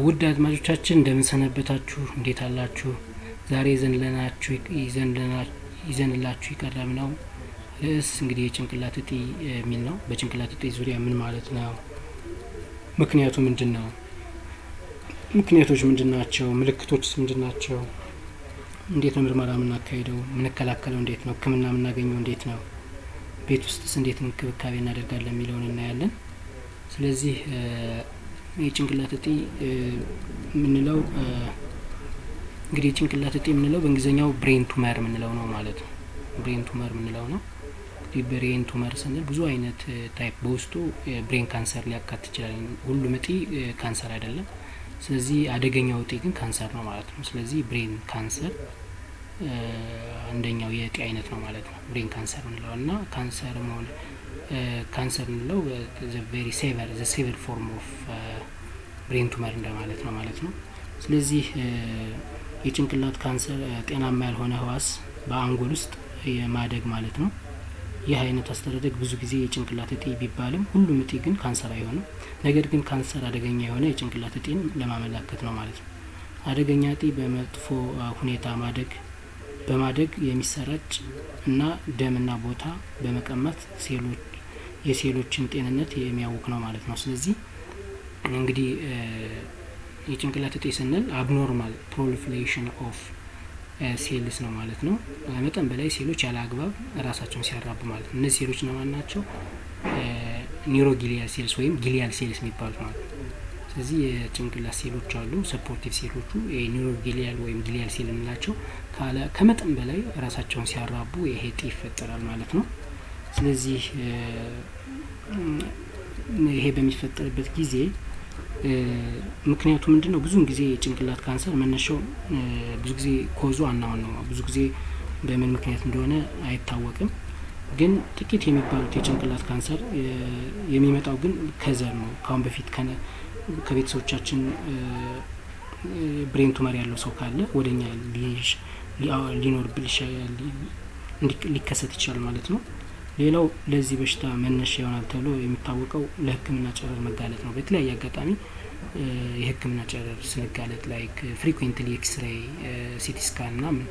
ውድ አድማጮቻችን እንደምን ሰነበታችሁ? እንዴት አላችሁ? ዛሬ ይዘንላችሁ የቀረብነው ርዕስ እንግዲህ የጭንቅላት እጢ የሚል ነው። በጭንቅላት እጢ ዙሪያ ምን ማለት ነው? ምክንያቱ ምንድነው? ምክንያቶች ምንድናቸው? ምልክቶችስ ምንድናቸው? እንዴት ነው ምርመራ የምናካሂደው? የምንከላከለው እንዴት ነው? ሕክምና የምናገኘው እንዴት ነው? ቤት ውስጥስ እንዴት እንክብካቤ እናደርጋለን የሚለውን እናያለን። ስለዚህ የጭንቅላት እጢ የምንለው እንግዲህ የጭንቅላት እጢ የምንለው በእንግሊዝኛው ብሬን ቱመር የምንለው ነው ማለት ነው። ብሬን ቱመር የምንለው ነው። እንግዲህ ብሬን ቱመር ስንል ብዙ አይነት ታይፕ በውስጡ ብሬን ካንሰር ሊያካትት ይችላል። ሁሉም እጢ ካንሰር አይደለም። ስለዚህ አደገኛው እጢ ግን ካንሰር ነው ማለት ነው። ስለዚህ ብሬን ካንሰር አንደኛው የእጢ አይነት ነው ማለት ነው። ብሬን ካንሰር የምንለው እና ካንሰር የምንለው ቬሪ ሴቨር ፎርም ኦፍ ብሬን ቱመር እንደማለት ነው ማለት ነው። ስለዚህ የጭንቅላት ካንሰር ጤናማ ያልሆነ ህዋስ በአንጎል ውስጥ የማደግ ማለት ነው። ይህ አይነት አስተዳደግ ብዙ ጊዜ የጭንቅላት እጢ ቢባልም ሁሉም እጢ ግን ካንሰር አይሆንም። ነገር ግን ካንሰር አደገኛ የሆነ የጭንቅላት እጢን ለማመላከት ነው ማለት ነው። አደገኛ እጢ በመጥፎ ሁኔታ በማደግ የሚሰራጭ እና ደምና ቦታ በመቀማት የሴሎችን ጤንነት የሚያውክ ነው ማለት ነው። ስለዚህ እንግዲህ የጭንቅላት እጢ ስንል አብኖርማል ፕሮሊፌሬሽን ኦፍ ሴልስ ነው ማለት ነው። መጠን በላይ ሴሎች ያለ አግባብ ራሳቸውን ሲያራቡ ማለት ነው። እነዚህ ሴሎች እነማን ናቸው? ኒውሮጊሊያል ሴልስ ወይም ጊሊያል ሴልስ የሚባሉት ማለት ነው። ስለዚህ የጭንቅላት ሴሎች አሉ፣ ሰፖርቲቭ ሴሎቹ የኒውሮጊሊያል ወይም ጊሊያል ሴል የምንላቸው ከመጠን በላይ ራሳቸውን ሲያራቡ ይሄ እጢ ይፈጠራል ማለት ነው። ስለዚህ ይሄ በሚፈጠርበት ጊዜ ምክንያቱ ምንድነው? ብዙውን ጊዜ የጭንቅላት ካንሰር መነሻው ብዙ ጊዜ ኮዙ አናውን ነው። ብዙ ጊዜ በምን ምክንያት እንደሆነ አይታወቅም። ግን ጥቂት የሚባሉት የጭንቅላት ካንሰር የሚመጣው ግን ከዘር ነው። ካሁን በፊት ከቤተሰቦቻችን ብሬን ቱመር ያለው ሰው ካለ ወደኛ ሊከሰት ይችላል ማለት ነው። ሌላው ለዚህ በሽታ መነሻ ይሆናል ተብሎ የሚታወቀው ለሕክምና ጨረር መጋለጥ ነው። በተለያየ አጋጣሚ የሕክምና ጨረር ስንጋለጥ ላይክ ፍሪኩዌንትሊ ኤክስሬይ፣ ሲቲ ስካን ምናምን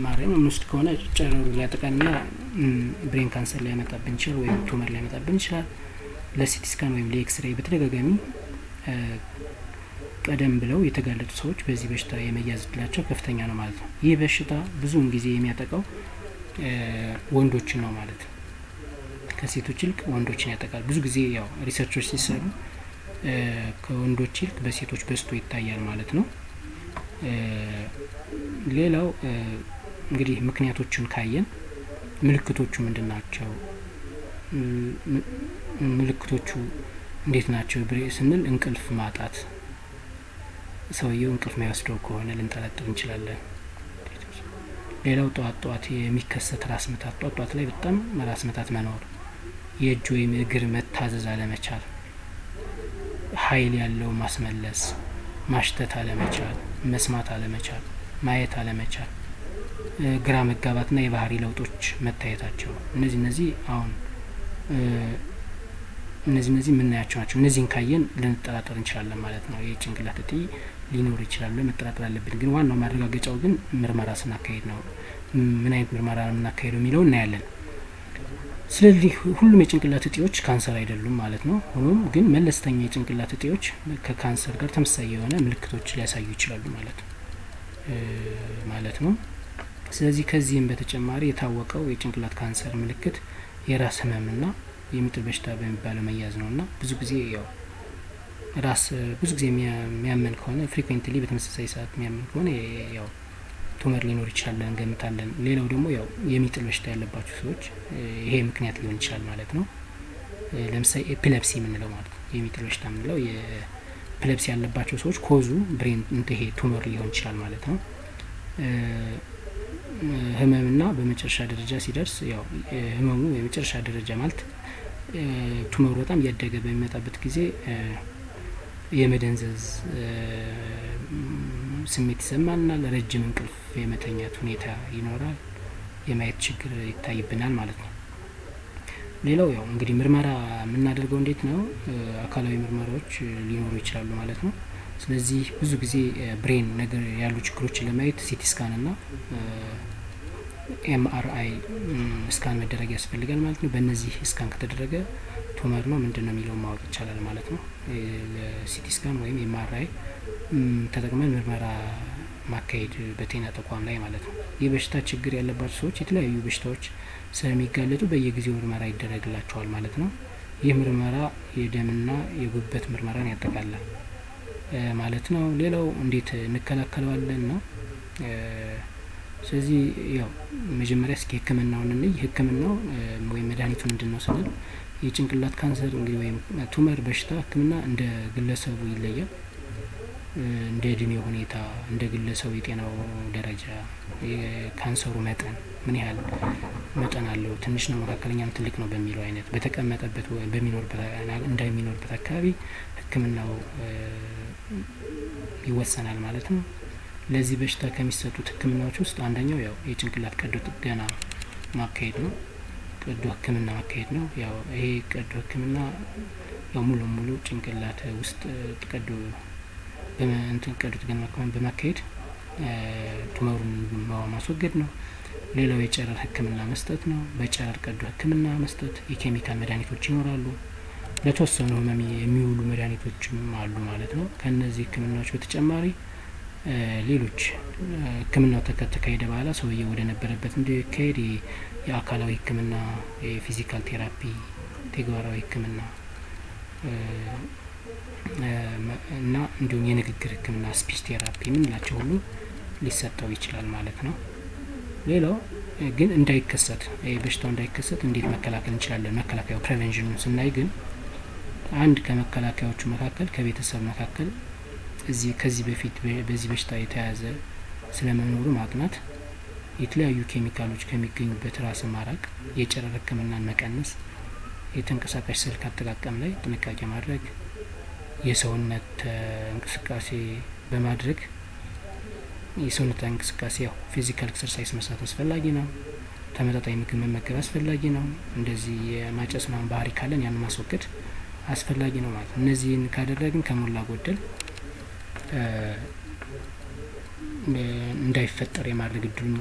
ማረም የምንወስድ ከሆነ ጨረሩ ሊያጠቃንና ብሬን ካንሰር ሊያመጣብን ይችላል ወይም ቱመር ሊያመጣብን ይችላል። ለሲቲ ስካን ወይም ለኤክስሬይ በተደጋጋሚ ቀደም ብለው የተጋለጡ ሰዎች በዚህ በሽታ የመያዝ እድላቸው ከፍተኛ ነው ማለት ነው። ይህ በሽታ ብዙውን ጊዜ የሚያጠቃው ወንዶችን ነው ማለት ነው። ከሴቶች ይልቅ ወንዶችን ያጠቃል። ብዙ ጊዜ ያው ሪሰርቾች ሲሰሩ ከወንዶች ይልቅ በሴቶች በዝቶ ይታያል ማለት ነው። ሌላው እንግዲህ ምክንያቶቹን ካየን ምልክቶቹ ምንድናቸው? ምልክቶቹ እንዴት ናቸው ስንል እንቅልፍ ማጣት፣ ሰውየው እንቅልፍ ማይወስደው ከሆነ ልንጠረጥር እንችላለን። ሌላው ጠዋት የሚከሰት ራስ ምታት፣ ጠዋት ላይ በጣም ራስ ምታት መኖር፣ የእጅ ወይም እግር መታዘዝ አለመቻል፣ ኃይል ያለው ማስመለስ፣ ማሽተት አለመቻል፣ መስማት አለመቻል፣ ማየት አለመቻል፣ ግራ መጋባትና የባህሪ ለውጦች መታየታቸው እነዚህ አሁን እነዚህ የምናያቸው ናቸው። እነዚህን ካየን ልንጠራጠር እንችላለን ማለት ነው። የጭንቅላት እጢ ሊኖር ይችላል ብለን መጠራጠር አለብን። ግን ዋናው ማረጋገጫው ግን ምርመራ ስናካሄድ ነው። ምን አይነት ምርመራ ነው የምናካሄደው የሚለው እናያለን። ስለዚህ ሁሉም የጭንቅላት እጢዎች ካንሰር አይደሉም ማለት ነው። ሆኖም ግን መለስተኛ የጭንቅላት እጢዎች ከካንሰር ጋር ተመሳሳይ የሆነ ምልክቶች ሊያሳዩ ይችላሉ ማለት ነው። ስለዚህ ከዚህም በተጨማሪ የታወቀው የጭንቅላት ካንሰር ምልክት የራስ ህመምና የሚጥል በሽታ በሚባለው መያዝ ነውና ብዙ ጊዜ የሚያመን ከሆነ ፍሪኩዌንትሊ በተመሳሳይ ሰዓት የሚያመን ከሆነ ያው ቱመር ሊኖር ይችላል እንገምታለን። ሌላው ደግሞ ያው የሚጥል በሽታ ያለባቸው ሰዎች ይሄ ምክንያት ሊሆን ይችላል ማለት ነው። ለምሳሌ ኤፒሌፕሲ የምንለው ማለት ነው። የሚጥል በሽታ የምንለው የኤፒሌፕሲ ያለባቸው ሰዎች ኮዙ ብሬን ይሄ ቱመር ሊሆን ይችላል ማለት ነው። ህመምና በመጨረሻ ደረጃ ሲደርስ ያው ህመሙ የመጨረሻ ደረጃ ማለት ቱመሩ በጣም እያደገ በሚመጣበት ጊዜ የመደንዘዝ ስሜት ይሰማናል። ረጅም እንቅልፍ የመተኛት ሁኔታ ይኖራል። የማየት ችግር ይታይብናል ማለት ነው። ሌላው ያው እንግዲህ ምርመራ የምናደርገው እንዴት ነው? አካላዊ ምርመራዎች ሊኖሩ ይችላሉ ማለት ነው። ስለዚህ ብዙ ጊዜ ብሬን ነገር ያሉ ችግሮችን ለማየት ሲቲ ስካን እና ኤምአርአይ ስካን መደረግ ያስፈልጋል ማለት ነው። በእነዚህ ስካን ከተደረገ ቱመር ነው ምንድን ነው የሚለውን ማወቅ ይቻላል ማለት ነው። ሲቲ ስካን ወይም ኤምአርአይ ተጠቅመን ምርመራ ማካሄድ በጤና ተቋም ላይ ማለት ነው። የበሽታ ችግር ያለባቸው ሰዎች የተለያዩ በሽታዎች ስለሚጋለጡ በየጊዜው ምርመራ ይደረግላቸዋል ማለት ነው። ይህ ምርመራ የደምና የጉበት ምርመራን ያጠቃላል ማለት ነው። ሌላው እንዴት እንከላከለዋለን ነው። ስለዚህ ያው መጀመሪያ እስኪ ህክምናውን እንይ። ህክምናው ወይም መድኃኒቱ ምንድን ነው ስንል የጭንቅላት ካንሰር እንግዲህ ወይም ቱመር በሽታ ህክምና እንደ ግለሰቡ ይለያል። እንደ እድሜ ሁኔታ፣ እንደ ግለሰቡ የጤናው ደረጃ፣ የካንሰሩ መጠን ምን ያህል መጠን አለው፣ ትንሽ ነው፣ መካከለኛ ነው፣ ትልቅ ነው በሚለው አይነት በተቀመጠበት እንደሚኖርበት አካባቢ ህክምናው ይወሰናል ማለት ነው። ለዚህ በሽታ ከሚሰጡት ህክምናዎች ውስጥ አንደኛው ያው የጭንቅላት ቀዶ ጥገና ማካሄድ ነው። ቀዶ ህክምና ማካሄድ ነው። ያው ይሄ ቀዶ ህክምና ያው ሙሉ ጭንቅላት ውስጥ ቀዶ ጥገና በማካሄድ ቱመሩን ማስወገድ ነው። ሌላው የጨረር ህክምና መስጠት ነው። በጨረር ቀዶ ህክምና መስጠት፣ የኬሚካል መድኃኒቶች ይኖራሉ። ለተወሰኑ ህመም የሚውሉ መድኃኒቶችም አሉ ማለት ነው። ከነዚህ ህክምናዎች በተጨማሪ ሌሎች ህክምናው ከተካሄደ በኋላ ሰውዬው ወደ ነበረበት እንዲካሄድ የአካላዊ ህክምና፣ የፊዚካል ቴራፒ፣ ተግባራዊ ህክምና እና እንዲሁም የንግግር ህክምና ስፒች ቴራፒ የምንላቸው ሁሉ ሊሰጠው ይችላል ማለት ነው። ሌላው ግን እንዳይከሰት በሽታው እንዳይከሰት እንዴት መከላከል እንችላለን? መከላከያው ፕሬቨንሽኑን ስናይ ግን አንድ ከመከላከያዎቹ መካከል ከቤተሰብ መካከል ከዚህ በፊት በዚህ በሽታ የተያዘ ስለመኖሩ ማጥናት፣ የተለያዩ ኬሚካሎች ከሚገኙበት ራስን ማራቅ፣ የጨረር ህክምናን መቀነስ፣ የተንቀሳቃሽ ስልክ አጠቃቀም ላይ ጥንቃቄ ማድረግ፣ የሰውነት እንቅስቃሴ በማድረግ የሰውነት እንቅስቃሴ ያው ፊዚካል ኤክሰርሳይዝ መስራት አስፈላጊ ነው። ተመጣጣኝ ምግብ መመገብ አስፈላጊ ነው። እንደዚህ የማጨስ ምናምን ባህሪ ካለን ያን ማስወገድ አስፈላጊ ነው ማለት ነው። እነዚህን ካደረግን ከሞላ ጎደል እንዳይፈጠር የማድረግ እድሉን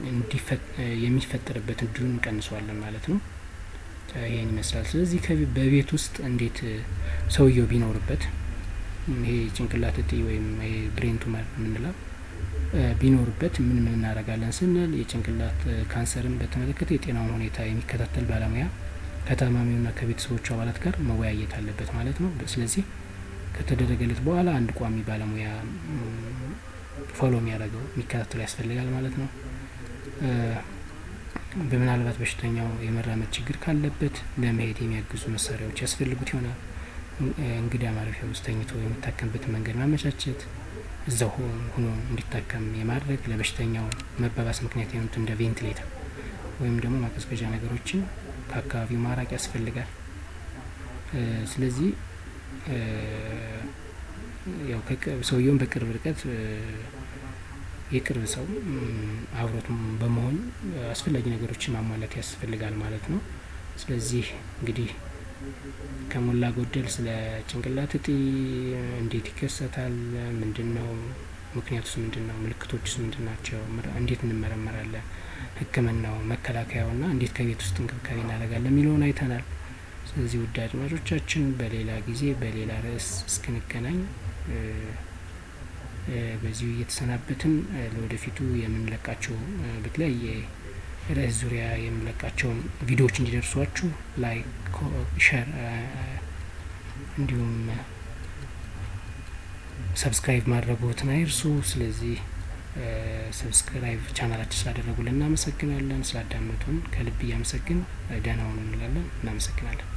የሚፈጠርበት እድሉን እንቀንሰዋለን ማለት ነው። ይሄን ይመስላል። ስለዚህ በቤት ውስጥ እንዴት ሰውየው ቢኖርበት ይሄ ጭንቅላት እጢ ወይም ይሄ ብሬን ቱመር የምንለው ቢኖርበት ምን እናደርጋለን ስንል የጭንቅላት ካንሰርን በተመለከተ የጤናውን ሁኔታ የሚከታተል ባለሙያ ከታማሚውና ከቤተሰቦቹ አባላት ጋር መወያየት አለበት ማለት ነው። ስለዚህ ከተደረገለት በኋላ አንድ ቋሚ ባለሙያ ፎሎ የሚያደርገው የሚከታተል ያስፈልጋል ማለት ነው። በምናልባት በሽተኛው የመራመድ ችግር ካለበት ለመሄድ የሚያግዙ መሳሪያዎች ያስፈልጉት ይሆናል። እንግዳ ማረፊያ ውስጥ ተኝቶ የሚታከምበት መንገድ ማመቻቸት፣ እዛው ሆኖ እንዲታከም የማድረግ፣ ለበሽተኛው መባባስ ምክንያት የሆኑት እንደ ቬንቲሌተር ወይም ደግሞ ማቀዝቀዣ ነገሮችን ከአካባቢው ማራቅ ያስፈልጋል። ስለዚህ ያው ሰውየውን በቅርብ ርቀት የቅርብ ሰው አብሮት በመሆን አስፈላጊ ነገሮችን ማሟላት ያስፈልጋል ማለት ነው። ስለዚህ እንግዲህ ከሞላ ጎደል ስለ ጭንቅላት እጢ እንዴት ይከሰታል፣ ምንድነው ምክንያቱስ፣ ምንድነው ምልክቶችስ፣ ምንድናቸው፣ እንዴት እንመረመራለን፣ ህክምናው፣ መከላከያውና እንዴት ከቤት ውስጥ እንክብካቤ እናደርጋለን የሚለውን አይተናል። ስለዚህ ውድ አድማጮቻችን በሌላ ጊዜ በሌላ ርዕስ እስክንገናኝ በዚሁ እየተሰናበትን ለወደፊቱ የምንለቃቸው በተለያየ ርዕስ ዙሪያ የምንለቃቸውን ቪዲዮዎች እንዲደርሷችሁ ላይክ፣ ሼር እንዲሁም ሰብስክራይብ ማድረጉትን አይርሱ። ስለዚህ ሰብስክራይብ ቻናላችን ስላደረጉልን እናመሰግናለን። ስላዳመጡን ከልብ እያመሰግን ደህና ሁኑ እንላለን። እናመሰግናለን።